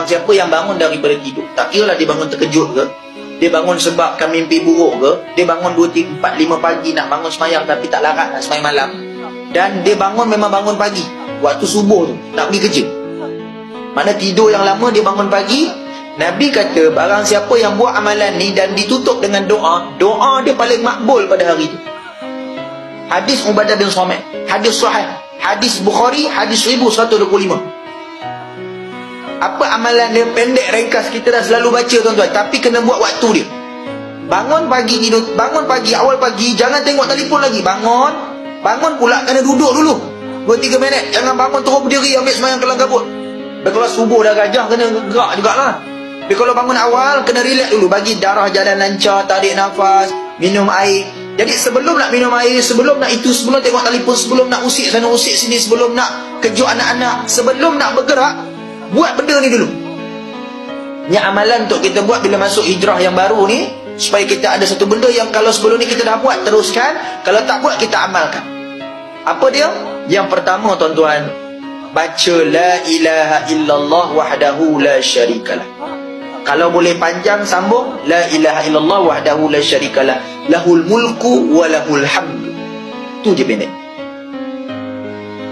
siapa yang bangun daripada tidur, tak kira lah dia bangun terkejut ke, dia bangun sebabkan mimpi buruk ke, dia bangun 2, 3, 4, 5 pagi nak bangun semayang tapi tak larat nak semayang malam, dan dia bangun memang bangun pagi waktu subuh tu nak pergi kerja, mana tidur yang lama dia bangun pagi. Nabi kata barang siapa yang buat amalan ni dan ditutup dengan doa, doa dia paling makbul pada hari tu. Hadis Ubadah bin Samit, hadis sahih, hadis Bukhari, hadis 1125. Apa amalan dia pendek ringkas, kita dah selalu baca tuan-tuan, tapi kena buat waktu dia. Bangun pagi tidur, bangun pagi, awal pagi, jangan tengok telefon lagi. Bangun pula kena duduk dulu 2-3 minit, jangan bangun terus berdiri ambil semayang kelang kabut. Kalau subuh dah gajah kena gerak jugalah. Tapi kalau bangun awal kena relax dulu, bagi darah jalan lancar, tarik nafas, minum air. Jadi sebelum nak minum air, sebelum nak itu, sebelum tengok telefon, sebelum nak usik sana usik sini, sebelum nak kejut anak-anak, sebelum nak bergerak, buat benda ni dulu. Ni amalan untuk kita buat bila masuk hijrah yang baru ni, supaya kita ada satu benda yang kalau sebelum ni kita dah buat, teruskan. Kalau tak buat, kita amalkan. Apa dia? Yang pertama tuan-tuan, baca la ilaha illallah wahdahu la syarikalah. Kalau boleh panjang sambung, la ilaha illallah wahdahu la syarikalah, lahul mulku wa lahul hamdu. Tu je pendek.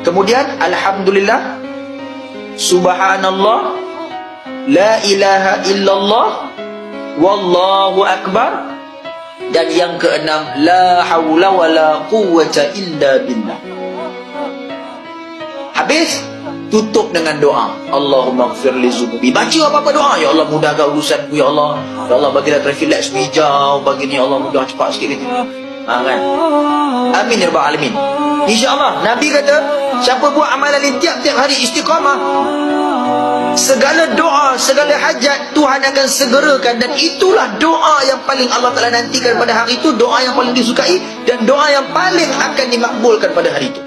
Kemudian alhamdulillah, subhanallah, la ilaha illallah, wallahu akbar. Dan yang keenam, la haula wa la quwwata illa billah. Habis, tutup dengan doa, Allahumma gfir li zunubi. Baca apa-apa doa, ya Allah mudahkan urusanku, ya Allah, ya Allah bagilah traffic light hijau, bagi ni, ya Allah mudah cepat sikit gitu. Kan? Amin ya rabbal alamin. InsyaAllah Nabi kata siapa buat amalan ni tiap-tiap hari istiqamah, segala doa, segala hajat Tuhan akan segerakan. Dan itulah doa yang paling Allah Ta'ala nantikan pada hari itu, doa yang paling disukai, dan doa yang paling akan dimakbulkan pada hari itu.